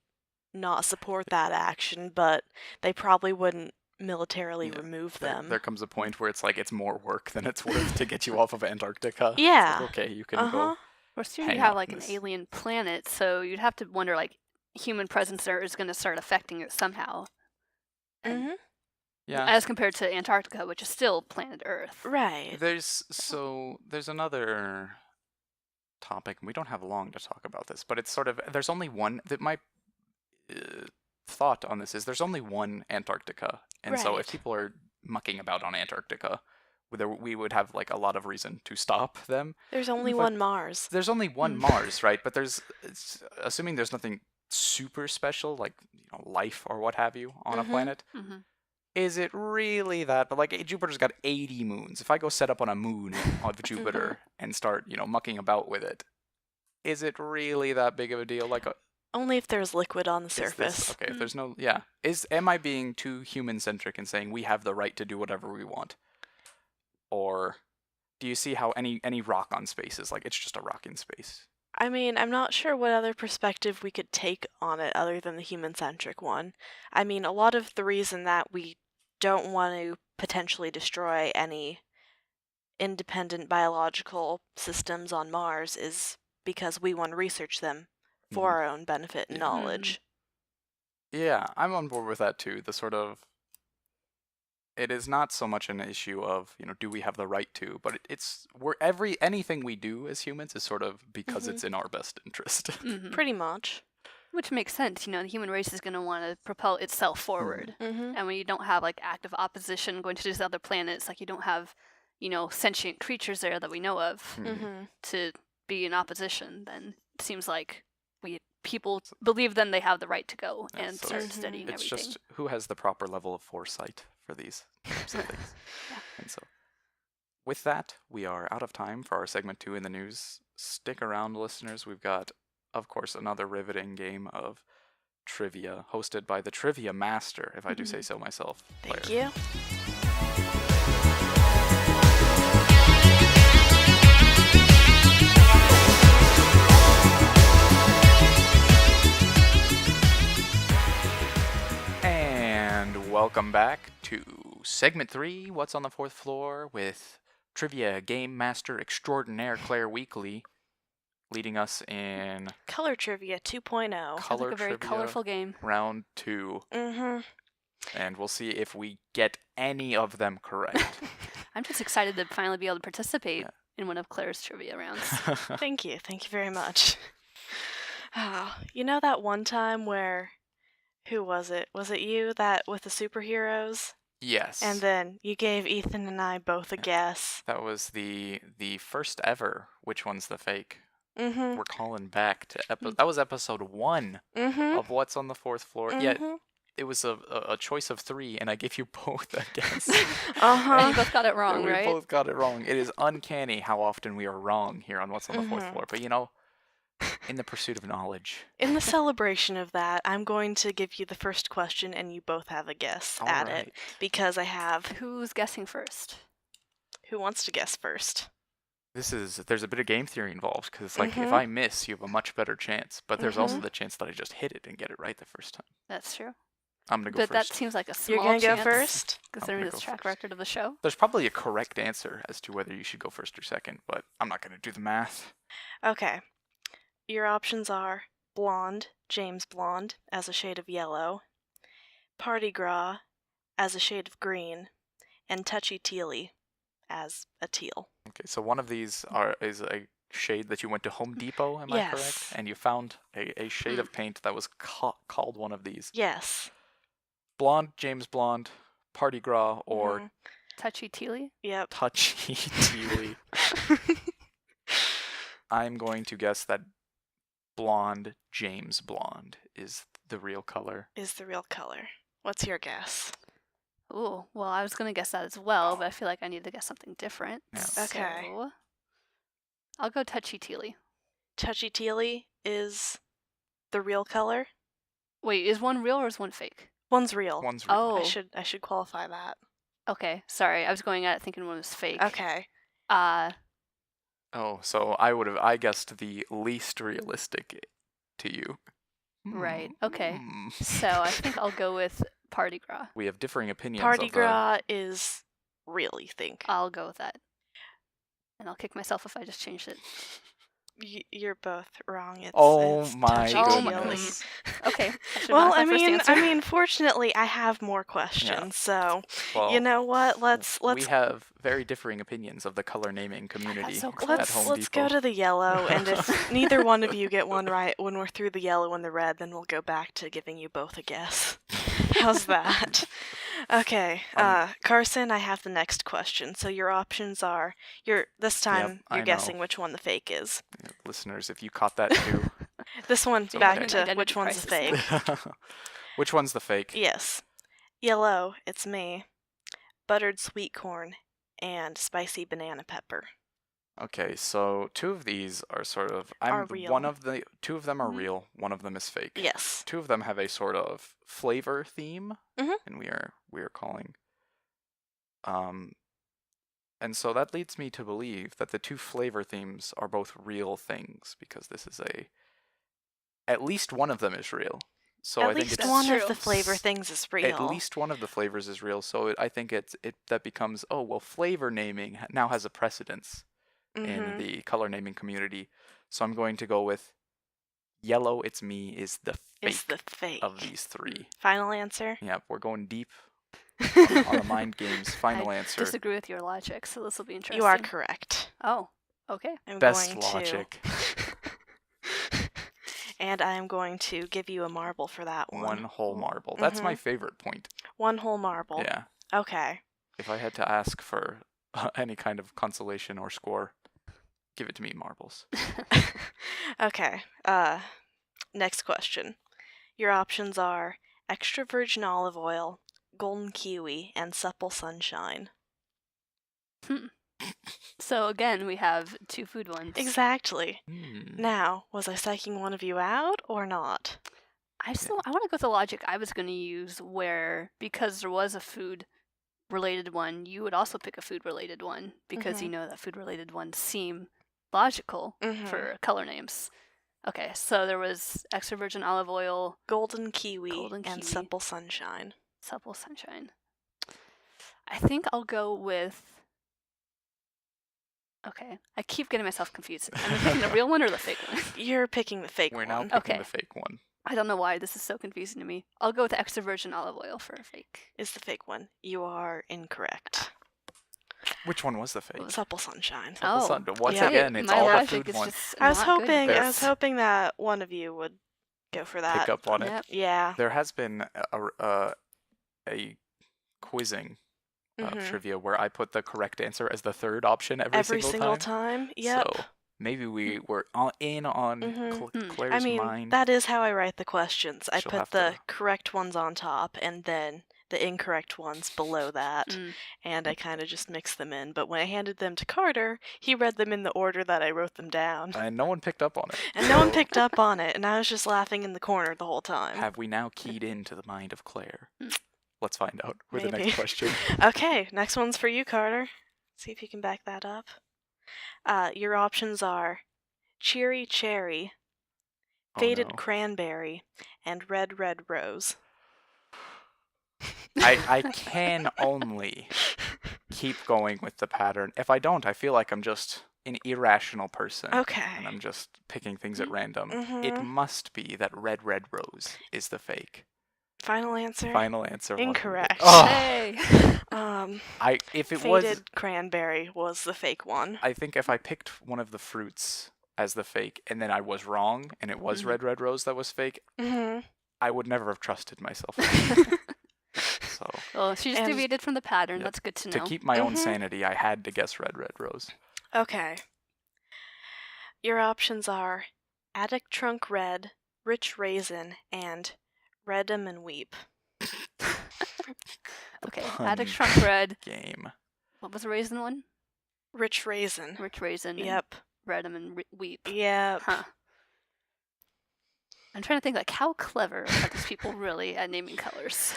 not support that action, but they probably wouldn't militarily remove them. There comes a point where it's like it's more work than it's worth to get you off of Antarctica. It's Yeah. like, okay, you can Uh-huh. go. Of course, here hang you have out like in an this. alien planet, so you'd have to wonder like human presence there is going to start affecting it somehow. Mm-hmm. Yeah. As compared to Antarctica, which is still planet Earth. Right. There's another topic, and we don't have long to talk about this, but it's sort of there's only one that my thought on this is there's only one Antarctica, and so if Right. people are mucking about on Antarctica, we would have like a lot of reason to stop them. There's only But one Mars. There's only one Mm. Mars, right? But assuming there's nothing super special like life or what have you on a Mhm. planet. Mm-hmm. Is it really that? But like Jupiter's got 80 moons. If I go set up on a moon of Jupiter and start, mucking about with it, is it really that big of a deal? Like, Only if there's liquid on the is this- surface. okay, if there's no, yeah. Am I being too human centric and saying we have the right to do whatever we want? Or do you see how any rock on space is like it's just a rock in space? I mean, I'm not sure what other perspective we could take on it other than the human-centric one. I mean, a lot of the reason that we don't want to potentially destroy any independent biological systems on Mars is because we want to research them for our own benefit and Yeah. knowledge. Yeah, I'm on board with that too. The sort of it is not so much an issue of, do we have the right to, but anything we do as humans is sort of because it's in our best interest. Mm-hmm. Pretty much. Which makes sense. The human race is going to want to propel itself forward. Mm-hmm. And when you don't have like active opposition going to these other planets, like you don't have, sentient creatures there that we know of Mm-hmm. to be in opposition, then it seems like people believe then they have the right to go Yeah, and so start it's studying It's everything. just who has the proper level of foresight for these types of things. Yeah. And so, with that, we are out of time for our segment 2 in the news. Stick around, listeners. We've got, of course, another riveting game of trivia hosted by the Trivia Master, if I do say so myself. Thank Claire. you. And welcome back to segment 3, What's on the Fourth Floor, with Trivia Game Master Extraordinaire Claire Weekly, leading us in Color Trivia 2.0. Sounds Color like a very Trivia colorful game. round 2. Mm-hmm. And we'll see if we get any of them correct. I'm just excited to finally be able to participate Yeah. in one of Claire's trivia rounds. Thank you. Thank you very much. Oh, you know that one time where, who was it? Was it you that with the superheroes? Yes. And then you gave Ethan and I both a guess. That was the first ever Which One's the Fake. Mm-hmm. We're calling back to that was episode 1 Mm-hmm. of What's on the Fourth Floor. Mm-hmm. Yeah, it was a choice of 3, and I gave you both a guess. And Uh-huh. you both got it wrong, we right? both got it wrong. It is uncanny how often we are wrong here on What's on the Fourth Mhm. Floor. But in the pursuit of knowledge. In the celebration of that, I'm going to give you the first question and you both have a guess All at right. it. Because I have Who's guessing first? who wants to guess first? There's a bit of game theory involved, because it's like if Mhm. I miss, you have a much better chance. But there's also Mhm. the chance that I just hit it and get it right the first time. That's true. I'm gonna go But that first. seems like a small You're gonna go chance, first? considering gonna this go track first. record of the show. There's probably a correct answer as to whether you should go first or second, but I'm not gonna do the math. Okay. Your options are blonde, James Blonde, as a shade of yellow, party gras, as a shade of green, and touchy tealy, as a teal. Okay, so one of these is a shade that you went to Home Depot, am I correct? Yes. And you found a shade of paint that was called one of these. Yes. Blonde, James Blonde, Party Gras, or Mhm. Touchy tealy? Yep. Touchy Tealy. I'm going to guess that Blonde, James Blonde is the real color. Is the real color. What's your guess? Ooh, well, I was gonna guess that as well, but I feel like I need to guess something different. Yeah. Okay. So I'll go touchy tealy. Touchy tealy is the real color. Wait, is one real or is one fake? One's real. One's real. Oh, I should qualify that. okay. Sorry, I was going at it thinking one was fake. Okay. Oh, so I guessed the least realistic to you. Right. Okay. Hmm. So I think I'll go with party gras. We have differing opinions. Party of gras is real, you think? I'll go with that. And I'll kick myself if I just changed it. You're both wrong. It's Oh it's my touchy goodness. tealy. Okay. I should Well, modify I first mean, answer. fortunately, I have more questions. So Well, you know what? Let's we have very differing opinions of the color naming community so at close. Home let's Depot. go to the yellow, and if neither one of you get one right when we're through the yellow and the red, then we'll go back to giving you both a guess. How's that? Okay, Carson, I have the next question. So your options are this time I you're know. guessing which one the fake is. Yeah, listeners, if you caught that too. This one's So back okay. to Identity which one's the crisis. fake. Which one's the fake? Yes. Yellow, it's me. Buttered sweet corn and spicy banana pepper. Okay, so two of these are sort of Are real. two of them are Mhm. real, one of them is fake. Yes. Two of them have a sort of flavor theme, Mhm. and we are calling. And so that leads me to believe that the two flavor themes are both real things because this is at least one of them is real. So At I think least it's one true. of the flavor things is real. at least one of the flavors is real. So I think that becomes flavor naming now has a precedence in Mhm. the color naming community. So I'm going to go with yellow. It's me is the fake Is the fake. of these three. Final answer? Yeah, we're going deep on the mind games. Final I answer. disagree with your logic, so this will be interesting. You are correct. Oh, okay. I'm Best going to logic. and I am going to give you a marble for that one. One whole marble. That's my Mhm. favorite point. One whole marble. Yeah. Okay. If I had to ask for any kind of consolation or score, give it to me, marbles. Okay. Next question. Your options are extra virgin olive oil, golden kiwi, and supple sunshine. So again, we have two food ones. Exactly. Hmm. Now, was I psyching one of you out or not? I want to go with the logic I was going to use, where because there was a food related one, you would also pick a food related one because you know that food related ones seem logical for color names. Okay, so there was extra virgin olive oil, Golden kiwi, Golden and kiwi. supple sunshine. supple sunshine. I think I'll go with. Okay, I keep getting myself confused. I'm picking the real one or the fake one. You're picking the fake We're one. now picking Okay. the fake one. I don't know why this is so confusing to me. I'll go with extra virgin olive oil for a fake. Is the fake one. You are incorrect. Which one was the fake? Supple sunshine. Supple sun- Once Yeah. again, it's my all the logic food is one. just I was not good. hoping Yes. that one of you would go for that. Pick up on it. Yep. Yeah. There has been a quizzing of Mhm. trivia where I put the correct answer as the third option every single time. Yep. So maybe we were in on Mhm. Claire's I mean, mind. that is how I write the questions. I She'll put have the to- correct ones on top and then the incorrect ones below that. Mm. And I kind of just mixed them in. But when I handed them to Carter, he read them in the order that I wrote them down. And no one picked up on it. And no one So picked up on it, and I was just laughing in the corner the whole time. Have we now keyed into the mind of Claire? Mm. Let's find out with the Maybe. next question. Okay, next one's for you, Carter. See if you can back that up. Your options are cheery cherry, Oh, faded no. cranberry, and red rose. I can only keep going with the pattern. If I don't, I feel like I'm just an irrational person. Okay. And I'm just picking things at random. Mhm. It must be that red rose is the fake. Final answer? Final answer. what is it? Incorrect. Oh, Hey. if it Faded was, cranberry was the fake one. I think if I picked one of the fruits as the fake and then I was wrong and it was red rose that was fake, Mm-hmm. I would never have trusted myself. So Well, she just And- deviated from the pattern. Yep. That's good to to know. keep my own Mhm. sanity, I had to guess red rose. Okay. Your options are Attic Trunk Red, Rich Raisin, and Red'em and Weep. Okay, pun Attic Trunk Red. Game. What was the raisin one? Rich Raisin. Rich Raisin. Yep. And Red'em and Weep. Yep. Huh. I'm trying to think, like, how clever are these people really at naming colors?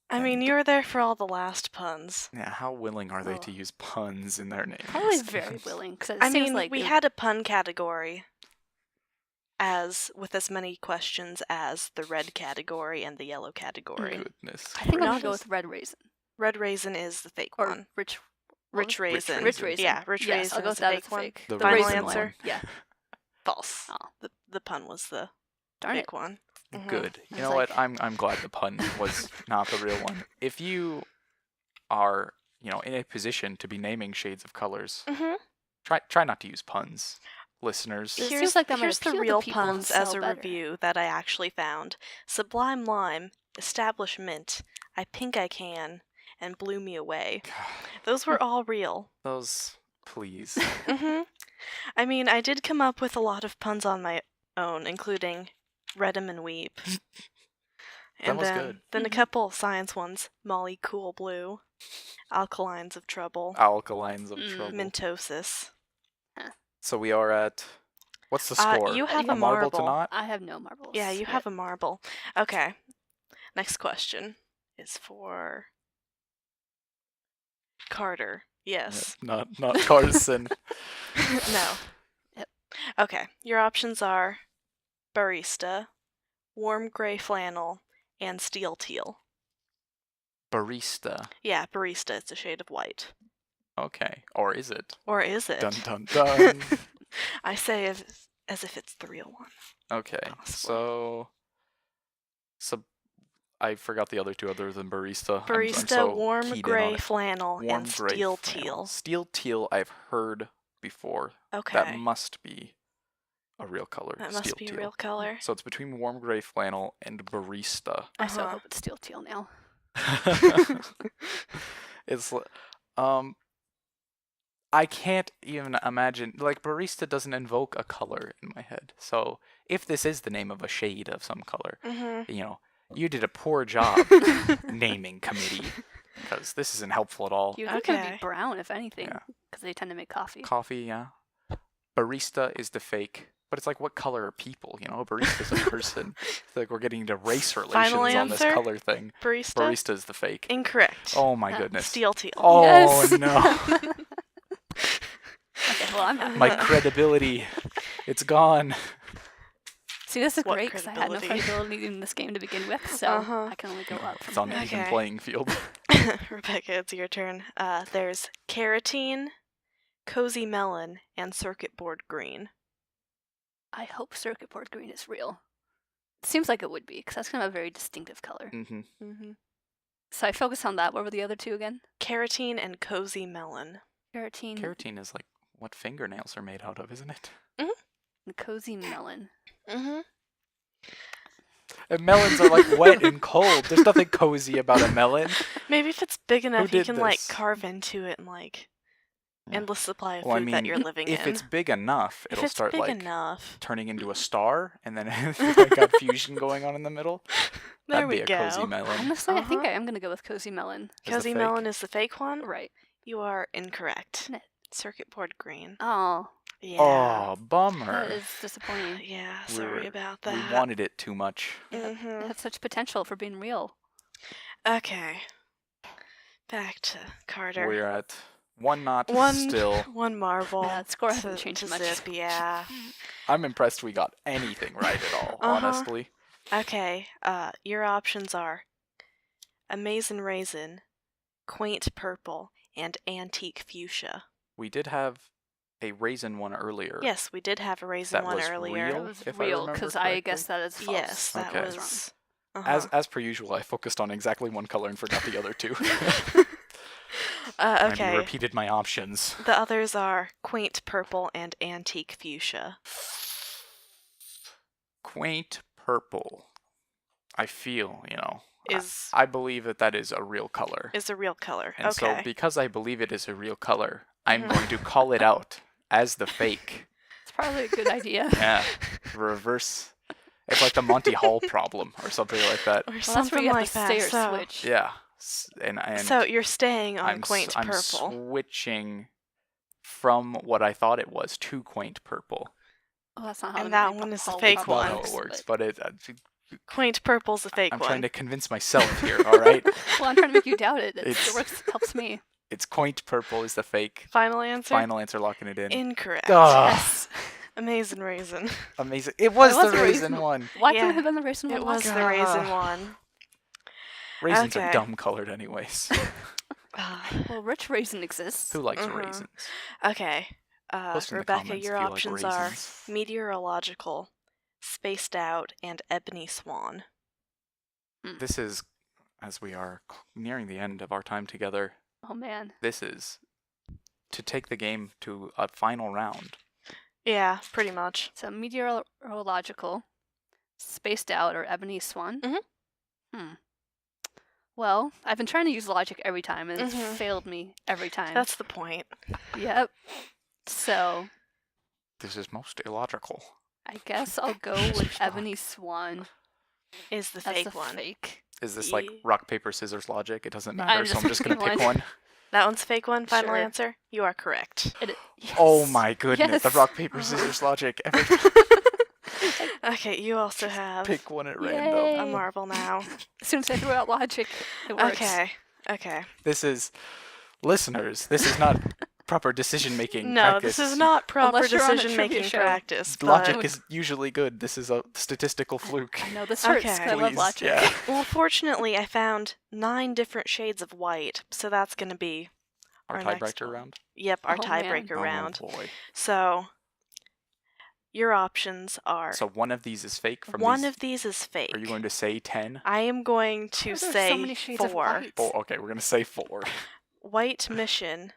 I mean, you were there for all the last puns. Yeah, how willing are they to Oh. use puns in their names? Probably very willing, because it I seems mean, like we had a pun category with as many questions as the red category and the yellow category. Goodness. I think I'm not gonna go as- with Red Raisin Red Raisin is the fake or one. Rich. Rich Raisin. Rich Raisin. Yeah, Rich yes, Raisin I'll go is with the that fake as the one. fake. The Final raisin answer? one. Yeah. False. Oh, The pun was the darn it. fake one. Mhm. Good. I You was know like- what? I'm glad the pun was not the real one. If you are, in a position to be naming shades of colors, Mm-hmm. try not to use puns, listeners. It Here's, seems like that might here's the appeal to real people and puns as sell a better. review that I actually found. Sublime Lime, Establish Mint, I Pink I Can, and Blew Me Away. Those were all real. Those, please. Mm-hmm. I mean, I did come up with a lot of puns on my own, including Red'em and Weep. And was then, good. then a Mhm. couple science ones. Molly Cool Blue, Alkalines of Trouble, Alkalines of Mm. trouble. Mentosis. So we are at. What's the score? You have a marble to marble. not? I have no marbles. Yeah, you have a marble. Okay. Next question is for Carter. Yes. Not Carson. No. Yep. Okay. Your options are barista, warm gray flannel, and steel teal. Barista. Yeah, barista. It's a shade of white. Okay. Or is it? Or is it? Dun dun dun. I say as if it's the real one. Okay. Possible. So I forgot the other two other than barista. I'm Barista, so warm keyed in on gray it. flannel, Warm and gray steel flannel. teal. Steel teal I've heard before. Okay. That must be a real color. That must steel be a teal. real color. So it's between warm gray flannel and barista. I so Uh-huh. hope it's steel teal now. It's I can't even imagine, like, barista doesn't invoke a color in my head. So if this is the name of a shade of some color, Mm-hmm. you did a poor job naming committee, because this isn't helpful at all. You think it would Okay. be brown, if anything, Yeah. because they tend to make coffee. Coffee, yeah. Barista is the fake, but it's like, what color are people? A barista's a person. It's like we're getting into race relations Final on this answer? color thing. Barista? Barista is the fake. Incorrect. Oh my goodness. Steel teal. Oh Yes. no. Okay, well, I'm happy. My credibility, it's gone. See, this is What great because I had no credibility? credibility in this game to begin with, so Uh-huh. I can only go up. It's on an Okay. even playing field. Rebecca, it's your turn. There's carotene, cozy melon, and circuit board green. I hope circuit board green is real. It seems like it would be because that's kind of a very distinctive color. hmm Mm-hmm. So I focus on that. What were the other two again? Carotene and cozy melon. Carotene Carotene is like what fingernails are made out of, isn't it? and cozy melon. Mm-hmm. And melons are like wet and cold. There's nothing cozy about a melon. Maybe if it's big enough, you did can like this? carve into it and like Yeah. endless supply of Well, I food that mean, you're living if in. it's big enough, If it'll it's start big like enough, turning into a star, and then I got fusion going on in the middle. there That'd we be a go. cozy melon. Honestly, I think Uh-huh. I am gonna go with cozy melon. Is the Cozy fake. melon is the fake one. Right. You are incorrect. Isn't it? Circuit board green. Oh, Yeah. Oh, bummer. that is disappointing. Yeah. We Sorry were- about We that. wanted it too much. It Mm-hmm. had such potential for being real. Okay. Back to Carter. We're at one knot One still. one marble. Yeah, the score to, hasn't changed to much. Zip, yeah. I'm impressed we got anything right at all, Uh-huh. honestly. Okay. Your options are amazing raisin, quaint purple, and antique fuchsia. We did have a raisin one earlier. Yes, we did have a raisin That one was earlier. real? That was if I real, remember because I correctly. guess that is false. Yes, that Okay. was. Uh-huh. As per usual, I focused on exactly one color and forgot the other two. Okay. And repeated my options. The others are quaint purple and antique fuchsia. Quaint purple. I feel, Is I believe that is a real color. is a real color. And okay. so because I believe it is a real color, I'm Mhm. going to call it out as the fake. It's probably a good idea. Yeah. Reverse. It's like the Monty Hall problem or something like that. Or Well, that's something where you have like the that. stair So, switch. Yeah. And so you're staying on I'm quaint I'm purple. switching from what I thought it was to quaint purple. Oh, that's not how And the that Monty one is the Hall fake That's problem not one. how it works, but- but Quaint purple's the fake I'm one. trying to convince myself here, all right? Well, I'm trying to make you doubt it. It It's- works, helps me. It's quaint purple is the fake. Final answer? Final answer, locking it in. Incorrect. Ah. Yes. Amazing raisin. Amazing. It was was the the raisin raisin. one. Why Yeah. couldn't it have been the raisin one? It was last the time? raisin one. Raisins are Okay. dumb colored anyways. Well, rich raisin exists. Who likes Mhm. raisins? Okay. Post in the Rebecca, comments your if you like options are raisins. meteorological, spaced out, and ebony swan. This is, as we are nearing the end of our time together, Oh man. this is to take the game to a final round. Yeah, pretty much. So meteorological, spaced out, or ebony swan. Mhm. Well, I've been trying to use logic every time, and it's Mhm. failed me every time. That's the point. Yep. So This is most illogical. I guess I'll go Mr. with Spock. ebony swan. Is the That's fake the one. fake. Is this like Ye- rock, paper, scissors logic? It doesn't I'm matter, so just I'm just going to picking pick one. one. That one's fake one? Final Sure. answer? You are correct. Oh Yes. my goodness, the Yes. rock, paper, scissors logic. Okay, you also have Pick one at Yay. random. a marble now. As soon as I threw out logic, it works. Okay. This is, listeners, this is not proper decision-making No, practice. this is not proper Unless you're on a decision-making trivia show. practice. Logic but, is usually good. This is a statistical fluke. I know this hurts. 'cause Okay. I love Please, logic. yeah. well, fortunately, I found 9 different shades of white, so that's going to be Our our next tiebreaker one. round? Yep, our Oh, man. tiebreaker Oh, round. boy. So, your options are So one of these is fake from one these? of these is fake. Are you going to say 10? I am going to Why are there say so many shades of 4. white? Oh, okay, we're going to say 4. White Mission,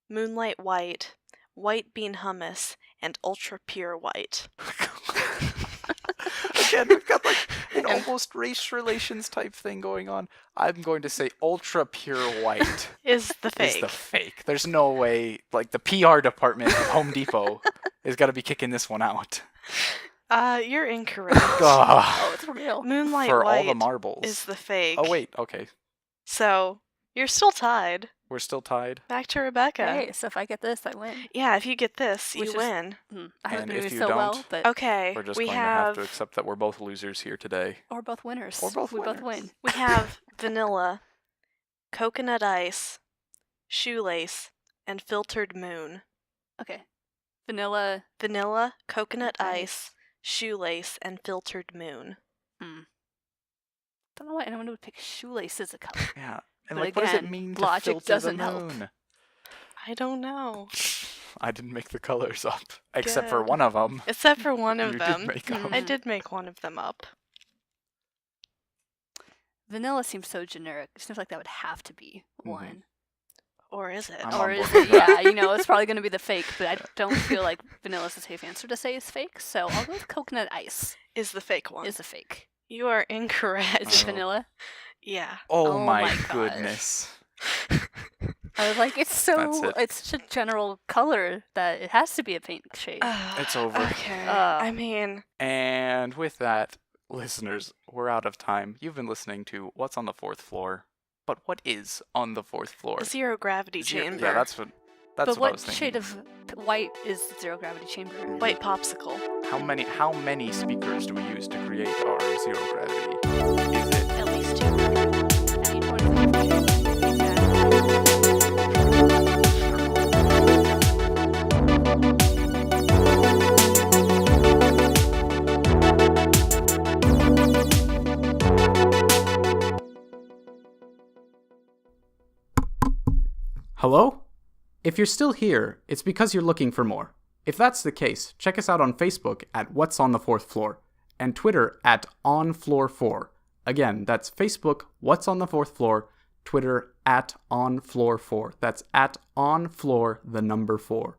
Moonlight White, White Bean Hummus, and Ultra Pure White. Again, we've got like an almost race relations type thing going on. I'm going to say ultra pure white Is the fake. is the fake. There's no way, like the PR department of Home Depot is got to be kicking this one out. You're incorrect. Ugh. Oh, it's real. Moonlight For all White the marbles. is the fake. Oh wait, okay. So, you're still tied. We're still tied. Back to Rebecca. Hey, so if I get this, I win. Yeah, if you get this, Which you is- win. I haven't And been if doing you so well, don't- but Okay, We're just we going to have have to accept that we're both losers here today. or both winners. Or both we winners. both win. we have vanilla, coconut ice, shoelace, and filtered moon. Okay. Vanilla. Vanilla, coconut Ice. ice, shoelace, and filtered moon. Don't know why anyone would pick shoelace as a color. Yeah. And But like, what does it again, mean to logic filter doesn't the help. moon? I don't know. I didn't make the colors up, except for Good. one of them. Except for one of You them. did make up. I did make one of them up. Vanilla seems so generic. It seems like that would have to be Mhm. one. Or is it? I'm Or on is board it? with that. Yeah, you know, it's probably going to be the fake, but I don't feel like vanilla's a safe answer to say is fake, so I'll go with coconut ice Is the fake one. is a fake. You are incorrect. Is it Oh. vanilla? Yeah. Oh, Oh my my gosh. goodness. I was like, it's That's so, it. it's such a general color that it has to be a pink shade. It's over. Okay. Ugh. I mean, And with that, listeners, we're out of time. You've been listening to What's on the Fourth Floor, but what is on the fourth floor? a zero gravity Zero- chamber. Yeah, that's what but I was what thinking. shade of white is zero gravity chamber? White popsicle. How many speakers do we use to create our zero gravity? Is it At least 2. And each one is a different shade. Exactly. Hello? If you're still here, it's because you're looking for more. If that's the case, check us out on Facebook at What's on the Fourth Floor and Twitter at OnFloor4. Again, that's Facebook, What's on the Fourth Floor, Twitter at OnFloor4. That's at OnFloor, the number 4.